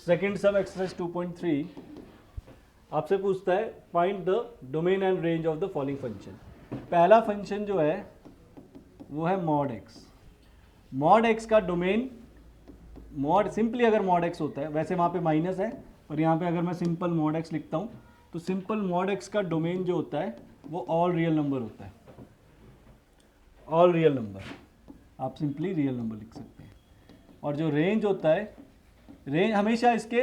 Second some exercise 2.3 आपसे पूछता है find the domain and range of the following function. पहला फंक्शन जो है वो है मॉड एक्स। मॉड एक्स का डोमेन मॉड सिंपली अगर मॉड एक्स होता है, वैसे वहाँ पे माइनस है और यहाँ पे अगर मैं सिंपल मॉड एक्स लिखता हूँ तो सिंपल मॉड एक्स का डोमेन जो होता है वो ऑल रियल नंबर होता है। ऑल रियल नंबर, आप सिंपली रियल नंबर लिख सकते हैं। और जो रेंज होता है, रेंज हमेशा इसके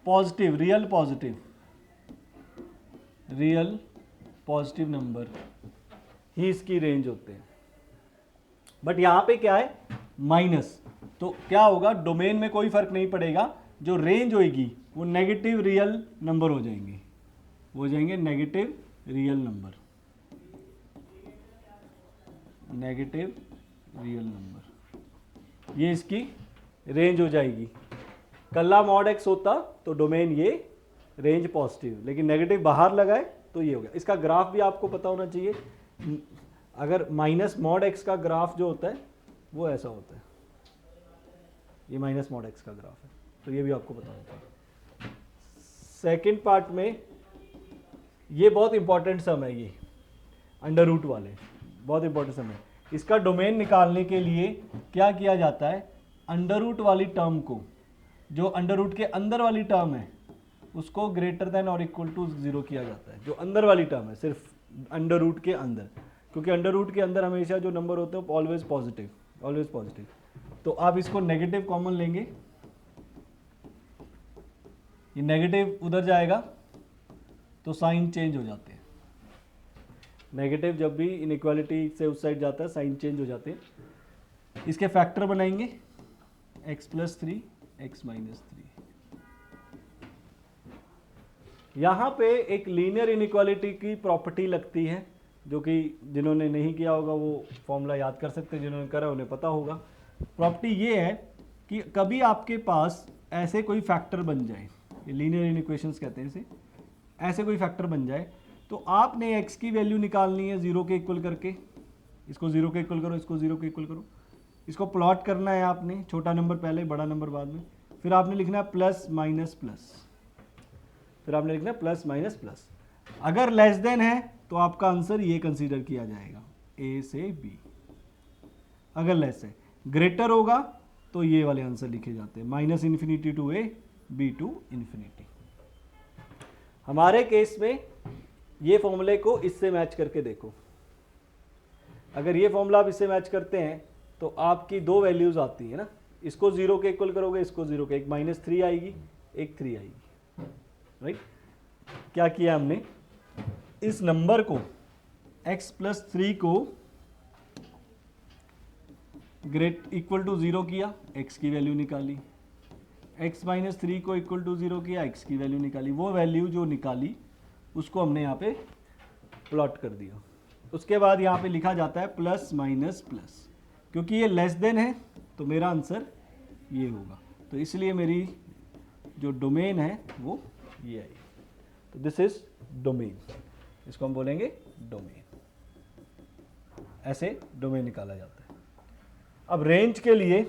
पॉजिटिव रियल पॉजिटिव नंबर ही इसकी रेंज होते हैं। बट यहाँ पे क्या है, माइनस, तो क्या होगा, डोमेन में कोई फर्क नहीं पड़ेगा, जो रेंज होगी वो नेगेटिव रियल नंबर हो जाएंगे, हो जाएंगे negative real number, negative real number, ये इसकी रेंज हो जाएगी। कल्ला मॉड एक्स होता तो डोमेन ये रेंज पॉजिटिव, लेकिन नेगेटिव बाहर लगाए तो ये हो गया। इसका ग्राफ भी आपको पता होना चाहिए। अगर माइनस मॉड एक्स का ग्राफ जो होता है वो ऐसा होता है, ये माइनस मॉड एक्स का ग्राफ है, तो ये भी आपको पता होता है। सेकेंड पार्ट में ये बहुत इंपॉर्टेंट सम है, ये अंडर रूट वाले बहुत इंपॉर्टेंट सम है। इसका डोमेन निकालने के लिए क्या किया जाता है, अंडर रूट वाली टर्म को, जो अंडर रूट के अंदर वाली टर्म है उसको ग्रेटर देन और इक्वल टू 0 किया जाता है। जो अंदर वाली टर्म है सिर्फ अंडर रूट के अंदर, क्योंकि अंडर रूट के अंदर हमेशा जो नंबर होते हैं ऑलवेज पॉजिटिव, ऑलवेज पॉजिटिव। तो आप इसको नेगेटिव कॉमन लेंगे, ये नेगेटिव उधर जाएगा तो साइन चेंज हो जाते हैं। नेगेटिव जब भी इनइक्वालिटी से उस साइड जाता है साइन चेंज हो जाते हैं। इसके फैक्टर बनाएंगे x+3 x-3। यहाँ पे एक लीनियर इनइक्वालिटी की प्रॉपर्टी लगती है, जो कि जिन्होंने नहीं किया होगा वो फॉर्मूला याद कर सकते हैं, जिन्होंने करा उन्हें पता होगा। प्रॉपर्टी ये है कि कभी आपके पास ऐसे कोई फैक्टर बन जाए, ये लीनियर इनइक्वेशंस कहते हैं इसे, ऐसे कोई फैक्टर बन जाए तो आपने x की वैल्यू निकालनी है 0 के इक्वल करके, इसको 0 के इक्वल करो, इसको 0 के इक्वल करो, इसको प्लॉट करना है आपने, छोटा नंबर पहले बड़ा नंबर बाद में, फिर आपने लिखना है प्लस माइनस प्लस, फिर आपने लिखना है प्लस माइनस प्लस। अगर लेस देन है तो आपका आंसर ये कंसीडर किया जाएगा a से b, अगर लेस है। ग्रेटर होगा तो ये वाले आंसर लिखे जाते हैं, -∞ to a b to infinity. हमारे केस में ये फॉर्मूले को इससे मैच करके देखो, अगर ये फॉर्मूला आप इससे मैच करते हैं तो आपकी दो वैल्यूज आती है ना, इसको 0 के इक्वल करोगे, इसको 0 के, एक -3 आएगी एक 3 आएगी, राइट। क्या किया हमने, इस नंबर को x+3 को इक्वल टू 0 किया, x की वैल्यू निकाली, x-3 को इक्वल टू 0 किया, x की वैल्यू निकाली। वो वैल्यू जो निकाली उसको हमने यहाँ पे प्लॉट कर दिया। उसके बाद यहाँ पे लिखा जाता है प्लस माइनस प्लस, क्योंकि ये लेस देन है तो मेरा आंसर ये होगा, तो इसलिए मेरी जो डोमेन है वो ये आई। तो दिस इज डोमेन, इसको हम बोलेंगे डोमेन। ऐसे डोमेन निकाला जाता है। अब रेंज के लिए,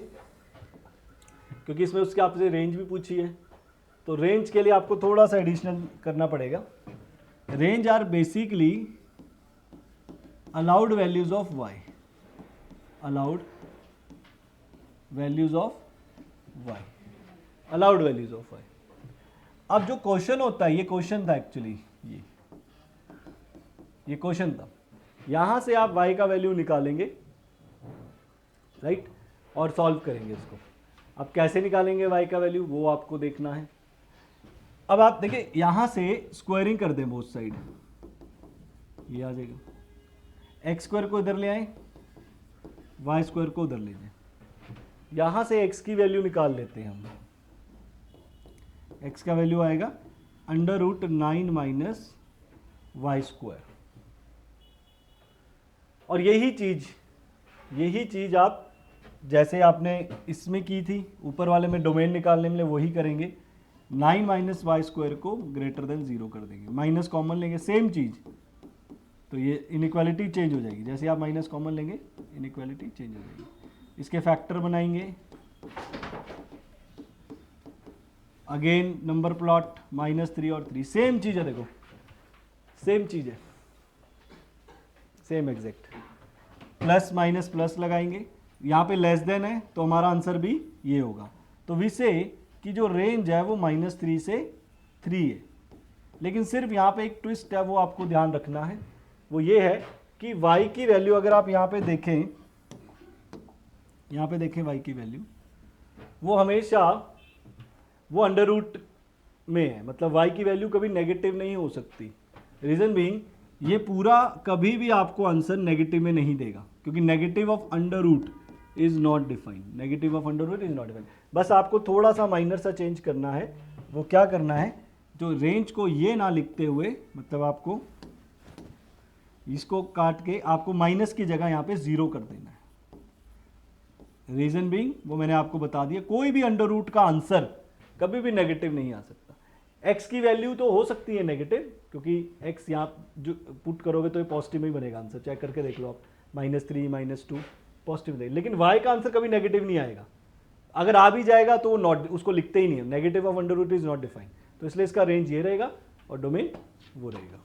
क्योंकि इसमें उसके आपसे रेंज भी पूछी है, तो रेंज के लिए आपको थोड़ा सा एडिशनल करना पड़ेगा। Range are basically allowed values of y, allowed values of y, allowed values of y। अब जो क्वेश्चन होता है, ये क्वेश्चन था एक्चुअली, ये क्वेश्चन था, यहां से आप y का वैल्यू निकालेंगे, राइट, और सॉल्व करेंगे इसको। अब कैसे निकालेंगे y का वैल्यू वो आपको देखना है। अब आप देखिए यहां से स्क्वायरिंग कर दें बोथ साइड, ये आ जाएगा, x² को इधर ले आए, y² को उधर ले जाए। यहां से x की वैल्यू निकाल लेते हैं हम, x का वैल्यू आएगा √9 - y²। और यही चीज आप जैसे आपने इसमें की थी, ऊपर वाले में डोमेन निकालने में वही करेंगे। 9 - y² को ग्रेटर देन 0 कर देंगे, माइनस कॉमन लेंगे, सेम चीज, तो ये इनइक्वालिटी चेंज हो जाएगी। जैसे आप माइनस कॉमन लेंगे इनइक्वालिटी चेंज हो जाएगी। इसके फैक्टर बनाएंगे। अगेन नंबर प्लॉट -3 और 3, सेम चीज़ है, देखो सेम चीज़ है, same exact, plus minus plus लगाएंगे, यहाँ पे लेस देन है तो हमारा आंसर भी ये होगा। तो वी से कि जो रेंज है वो -3 से 3 है, लेकिन सिर्फ यहाँ पे एक ट्विस्ट है, वो आपको ध्यान रखना है, वो ये है कि y की वैल्यू अगर आप यहाँ पे देखें, y की वैल्यू वो हमेशा वो अंडर रूट में है, मतलब y की वैल्यू कभी नेगेटिव नहीं हो सकती। रीजन बीइंग ये पूरा कभी भी आपको आंसर नेगेटिव में नहीं देगा, क्योंकि negative of under root is not defined, negative of under root is not defined. बस आपको थोड़ा सा माइनर सा चेंज करना है, वो क्या करना है, जो रेंज को ये ना लिखते हुए, मतलब आपको इसको काट के आपको माइनस की जगह यहाँ पे 0 कर देना है। रीजन बीइंग वो मैंने आपको बता दिया, कोई भी अंडर रूट का आंसर कभी भी नेगेटिव नहीं आ सकता। x की वैल्यू तो हो सकती है नेगेटिव, क्योंकि x यहाँ जो पुट करोगे तो ये पॉजिटिव में ही बनेगा आंसर, चेक करके देख लो आप, -3 -2 पॉजिटिव देख, लेकिन y का आंसर कभी नेगेटिव नहीं आएगा। अगर आ भी जाएगा तो वो नॉट, उसको लिखते ही नहीं है, negative of under root is not defined. तो इसलिए इसका रेंज ये रहेगा और डोमेन वो रहेगा।